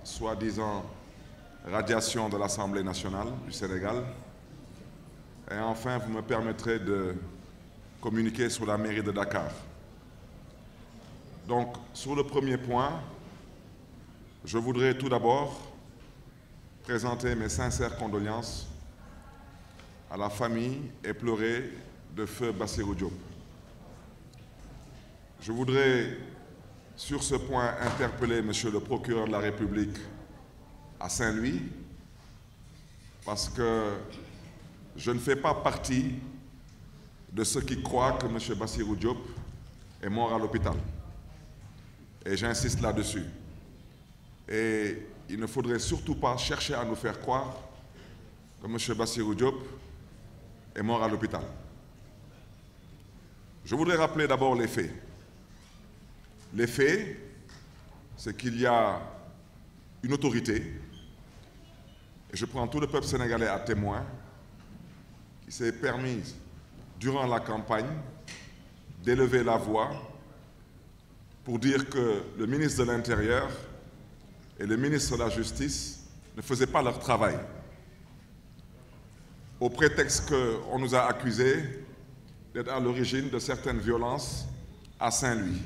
soi-disant radiation de l'Assemblée nationale du Sénégal. Et enfin, vous me permettrez de communiquer sur la mairie de Dakar. Donc, sur le premier point, je voudrais tout d'abord présenter mes sincères condoléances à la famille éplorée de feu Bassirou Diop. Je voudrais, sur ce point, interpeller Monsieur le procureur de la République à Saint-Louis, parce que je ne fais pas partie de ceux qui croient que M. Bassirou Diop est mort à l'hôpital. Et j'insiste là-dessus. Et il ne faudrait surtout pas chercher à nous faire croire que M. Bassirou Diop est mort à l'hôpital. Je voudrais rappeler d'abord les faits. Les faits, c'est qu'il y a une autorité, et je prends tout le peuple sénégalais à témoin, qui s'est permise, durant la campagne, d'élever la voix pour dire que le ministre de l'Intérieur et le ministre de la Justice ne faisaient pas leur travail, au prétexte qu'on nous a accusés d'être à l'origine de certaines violences à Saint-Louis,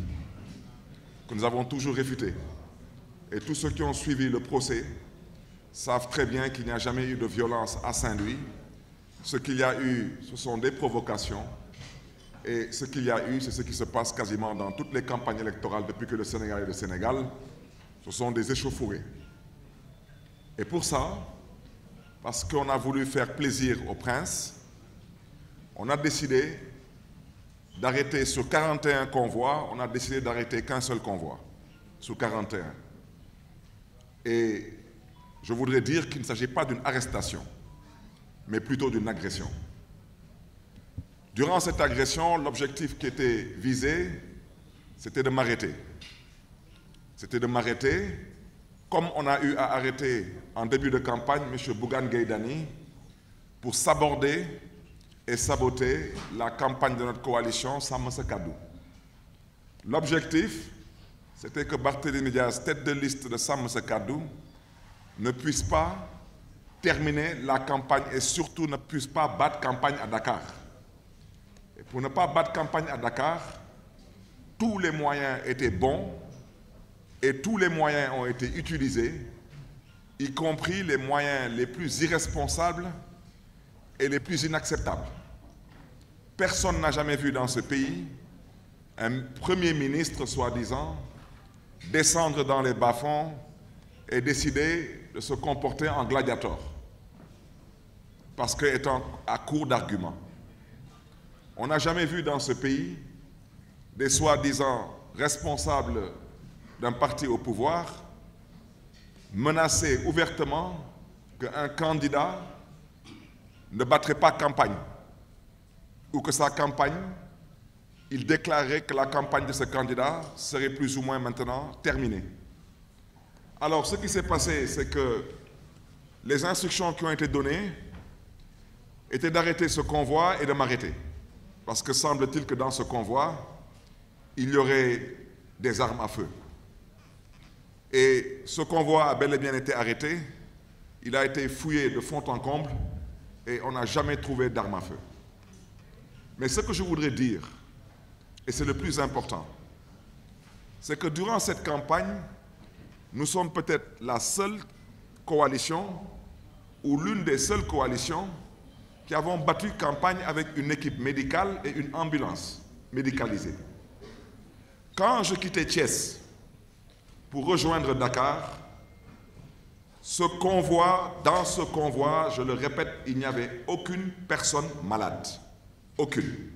que nous avons toujours réfuté. Et tous ceux qui ont suivi le procès savent très bien qu'il n'y a jamais eu de violence à Saint-Louis. Ce qu'il y a eu, ce sont des provocations. Et ce qu'il y a eu, c'est ce qui se passe quasiment dans toutes les campagnes électorales depuis que le Sénégal est le Sénégal. Ce sont des échauffourées. Et pour ça, parce qu'on a voulu faire plaisir au prince, on a décidé d'arrêter sur 41 convois, on a décidé d'arrêter qu'un seul convoi, sur 41. Et je voudrais dire qu'il ne s'agit pas d'une arrestation, mais plutôt d'une agression. Durant cette agression, l'objectif qui était visé, c'était de m'arrêter. C'était de m'arrêter, comme on a eu à arrêter en début de campagne M. Bougane Gueye Dany pour s'aborder et saboter la campagne de notre coalition Sàmm Sa Kàddu. L'objectif, c'était que Barthélémy Dias, tête de liste de Sàmm Sa Kàddu, ne puisse pas terminer la campagne et surtout ne puisse pas battre campagne à Dakar. Et pour ne pas battre campagne à Dakar, tous les moyens étaient bons et tous les moyens ont été utilisés, y compris les moyens les plus irresponsables et les plus inacceptables. Personne n'a jamais vu dans ce pays un Premier ministre, soi-disant, descendre dans les bas-fonds et décider de se comporter en gladiateur, parce qu'étant à court d'arguments. On n'a jamais vu dans ce pays des soi-disant responsables d'un parti au pouvoir menacer ouvertement qu'un candidat ne battrait pas campagne, ou que sa campagne, il déclarait que la campagne de ce candidat serait plus ou moins maintenant terminée. Alors ce qui s'est passé, c'est que les instructions qui ont été données étaient d'arrêter ce convoi et de m'arrêter. Parce que semble-t-il que dans ce convoi, il y aurait des armes à feu. Et ce convoi a bel et bien été arrêté, il a été fouillé de fond en comble et on n'a jamais trouvé d'armes à feu. Mais ce que je voudrais dire, et c'est le plus important, c'est que durant cette campagne, nous sommes peut-être la seule coalition ou l'une des seules coalitions qui avons battu campagne avec une équipe médicale et une ambulance médicalisée. Quand je quittais Thiès pour rejoindre Dakar, dans ce convoi, je le répète, il n'y avait aucune personne malade. Aucune.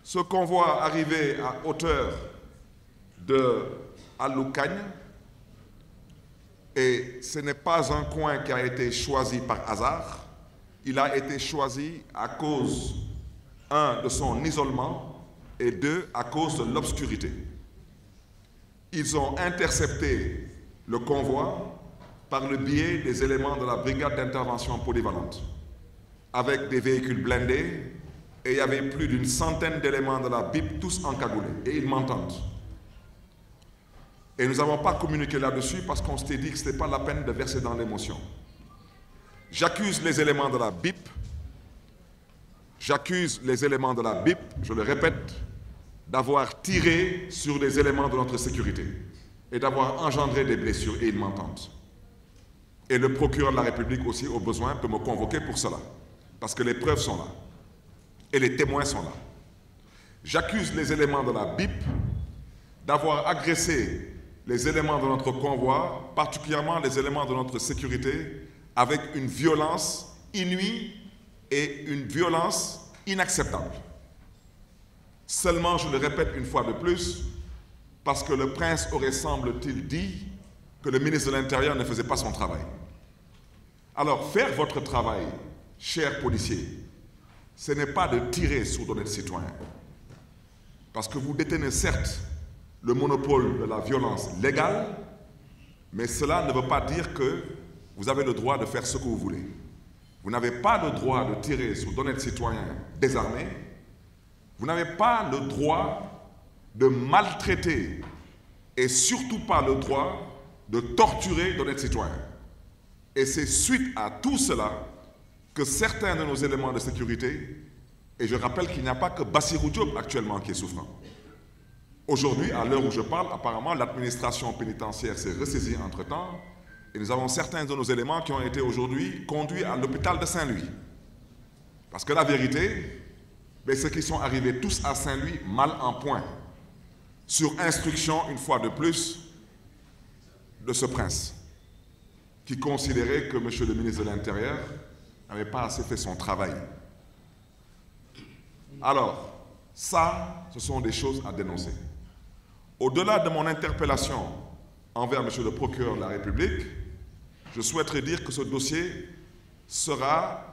Ce convoi arrivait à hauteur de Aloukagne, et ce n'est pas un coin qui a été choisi par hasard. Il a été choisi à cause, un, de son isolement, et deux, à cause de l'obscurité. Ils ont intercepté le convoi par le biais des éléments de la brigade d'intervention polyvalente, avec des véhicules blindés, et il y avait plus d'une centaine d'éléments de la BIP, tous encagoulés, et ils m'entendent. Et nous n'avons pas communiqué là-dessus parce qu'on s'était dit que ce n'était pas la peine de verser dans l'émotion. J'accuse les éléments de la BIP, je le répète, d'avoir tiré sur les éléments de notre sécurité et d'avoir engendré des blessures, et ils m'entendent. Et le procureur de la République aussi, au besoin, peut me convoquer pour cela, parce que les preuves sont là, et les témoins sont là. J'accuse les éléments de la BIP d'avoir agressé les éléments de notre convoi, particulièrement les éléments de notre sécurité, avec une violence inouïe et une violence inacceptable. Seulement, je le répète une fois de plus, parce que le prince aurait, semble-t-il, dit que le ministre de l'Intérieur ne faisait pas son travail. Alors, faire votre travail, chers policiers, ce n'est pas de tirer sur d'honnêtes citoyens, parce que vous détenez certes le monopole de la violence légale, mais cela ne veut pas dire que vous avez le droit de faire ce que vous voulez. Vous n'avez pas le droit de tirer sur d'honnêtes citoyens désarmés. Vous n'avez pas le droit de maltraiter et surtout pas le droit de torturer d'honnêtes citoyens. Et c'est suite à tout cela que certains de nos éléments de sécurité, et je rappelle qu'il n'y a pas que Bassirou Diop actuellement qui est souffrant. Aujourd'hui, à l'heure où je parle, apparemment l'administration pénitentiaire s'est ressaisie entre-temps et nous avons certains de nos éléments qui ont été aujourd'hui conduits à l'hôpital de Saint-Louis. Parce que la vérité, ceux qui sont arrivés tous à Saint-Louis mal en point, sur instruction, une fois de plus, de ce prince, qui considérait que M. le ministre de l'Intérieur n'avait pas assez fait son travail. Alors, ça, ce sont des choses à dénoncer. Au-delà de mon interpellation envers M. le procureur de la République, je souhaiterais dire que ce dossier sera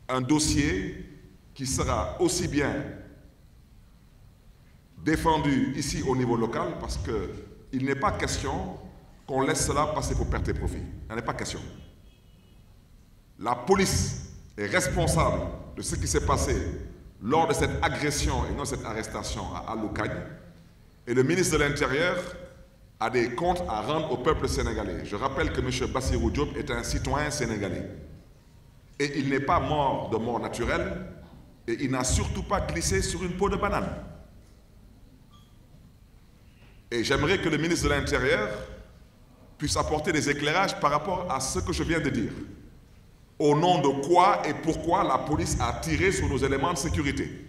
un dossier qui sera aussi bien défendu ici au niveau local, parce qu'il n'est pas question qu'on laisse cela passer pour perte et profit. Il n'en est pas question. La police est responsable de ce qui s'est passé lors de cette agression et non cette arrestation à Aloukagne. Et le ministre de l'Intérieur a des comptes à rendre au peuple sénégalais. Je rappelle que M. Bassirou Diop est un citoyen sénégalais. Et il n'est pas mort de mort naturelle, et il n'a surtout pas glissé sur une peau de banane. Et j'aimerais que le ministre de l'Intérieur puisse apporter des éclairages par rapport à ce que je viens de dire. Au nom de quoi et pourquoi la police a tiré sur nos éléments de sécurité?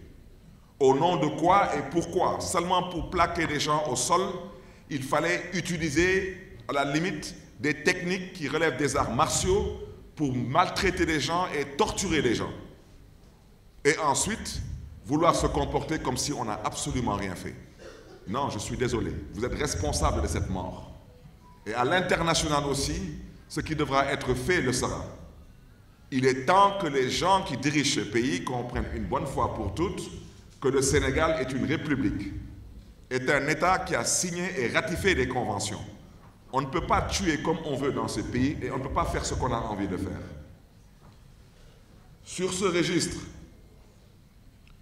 Au nom de quoi et pourquoi? Seulement pour plaquer des gens au sol, il fallait utiliser, à la limite, des techniques qui relèvent des arts martiaux pour maltraiter les gens et torturer les gens. Et ensuite, vouloir se comporter comme si on n'a absolument rien fait. Non, je suis désolé, vous êtes responsable de cette mort. Et à l'international aussi, ce qui devra être fait le sera. Il est temps que les gens qui dirigent ce pays comprennent une bonne fois pour toutes que le Sénégal est une république, est un État qui a signé et ratifié des conventions. On ne peut pas tuer comme on veut dans ce pays et on ne peut pas faire ce qu'on a envie de faire. Sur ce registre,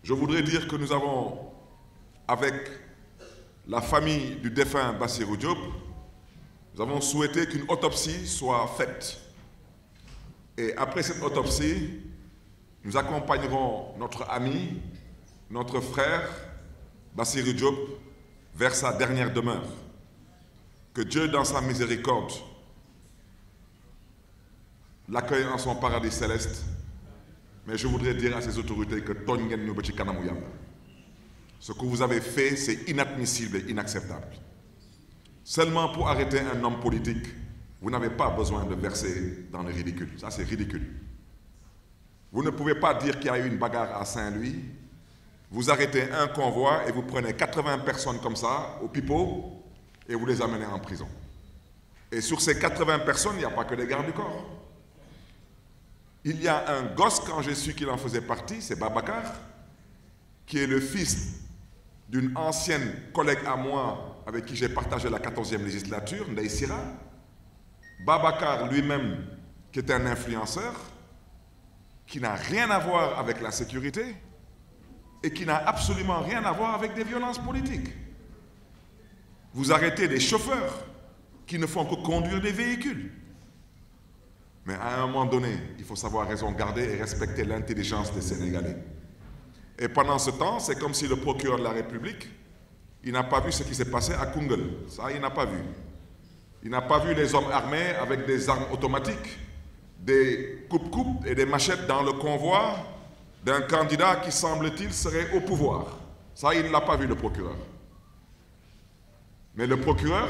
je voudrais dire que nous avons, avec la famille du défunt Bassirou Diop, nous avons souhaité qu'une autopsie soit faite. Et après cette autopsie, nous accompagnerons notre ami, notre frère, Bassirou Diop, vers sa dernière demeure. Que Dieu, dans sa miséricorde, l'accueille en son paradis céleste. Mais je voudrais dire à ces autorités que ce que vous avez fait, c'est inadmissible et inacceptable. Seulement pour arrêter un homme politique, vous n'avez pas besoin de verser dans le ridicule. Ça, c'est ridicule. Vous ne pouvez pas dire qu'il y a eu une bagarre à Saint-Louis, vous arrêtez un convoi et vous prenez 80 personnes comme ça, au pipeau, et vous les amenez en prison. Et sur ces 80 personnes, il n'y a pas que des gardes du corps. Il y a un gosse, quand j'ai su qu'il en faisait partie, c'est Babacar, qui est le fils d'une ancienne collègue à moi avec qui j'ai partagé la 14e législature, Ndeye Sira. Babacar lui-même, qui est un influenceur, qui n'a rien à voir avec la sécurité et qui n'a absolument rien à voir avec des violences politiques. Vous arrêtez des chauffeurs qui ne font que conduire des véhicules. Mais à un moment donné, il faut savoir raison garder et respecter l'intelligence des Sénégalais. Et pendant ce temps, c'est comme si le procureur de la République, il n'a pas vu ce qui s'est passé à Koungheul. Ça, il n'a pas vu. Il n'a pas vu les hommes armés avec des armes automatiques, des coupes-coupes et des machettes dans le convoi d'un candidat qui, semble-t-il, serait au pouvoir. Ça, il ne l'a pas vu, le procureur. Mais le procureur,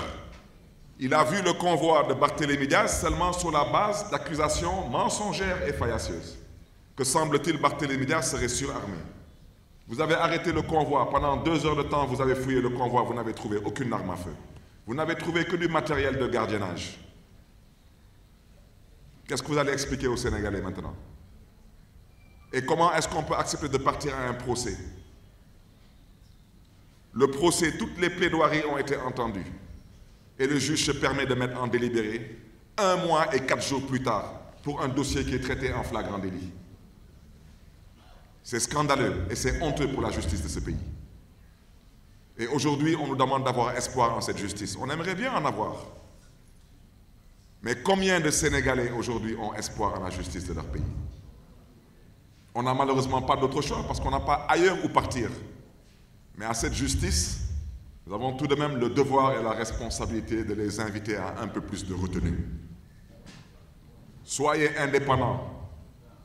il a vu le convoi de Barthélémy Diaz seulement sur la base d'accusations mensongères et faillacieuses. Que semble-t-il, Barthélémy Diaz serait surarmé. Vous avez arrêté le convoi. Pendant 2 heures de temps, vous avez fouillé le convoi. Vous n'avez trouvé aucune arme à feu. Vous n'avez trouvé que du matériel de gardiennage. Qu'est-ce que vous allez expliquer aux Sénégalais maintenant? Et comment est-ce qu'on peut accepter de partir à un procès? Le procès, toutes les plaidoiries ont été entendues. Et le juge se permet de mettre en délibéré 1 mois et 4 jours plus tard pour un dossier qui est traité en flagrant délit. C'est scandaleux et c'est honteux pour la justice de ce pays. Et aujourd'hui, on nous demande d'avoir espoir en cette justice. On aimerait bien en avoir. Mais combien de Sénégalais aujourd'hui ont espoir en la justice de leur pays? On n'a malheureusement pas d'autre choix parce qu'on n'a pas ailleurs où partir. Mais à cette justice, nous avons tout de même le devoir et la responsabilité de les inviter à un peu plus de retenue. Soyez indépendants,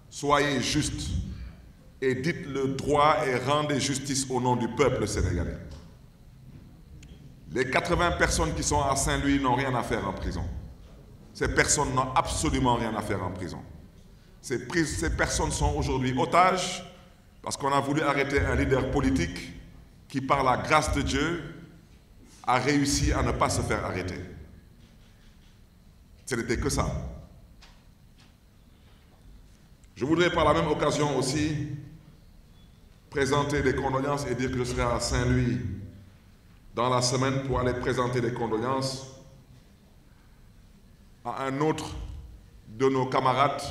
soyez justes et dites le droit et rendez justice au nom du peuple sénégalais. Les 80 personnes qui sont à Saint-Louis n'ont rien à faire en prison. Ces personnes n'ont absolument rien à faire en prison. Ces personnes sont aujourd'hui otages parce qu'on a voulu arrêter un leader politique qui, par la grâce de Dieu, a réussi à ne pas se faire arrêter. Ce n'était que ça. Je voudrais par la même occasion aussi présenter des condoléances et dire que je serai à Saint-Louis dans la semaine pour aller présenter des condoléances à un autre de nos camarades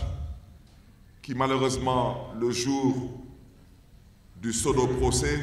qui malheureusement, le jour du pseudo-procès,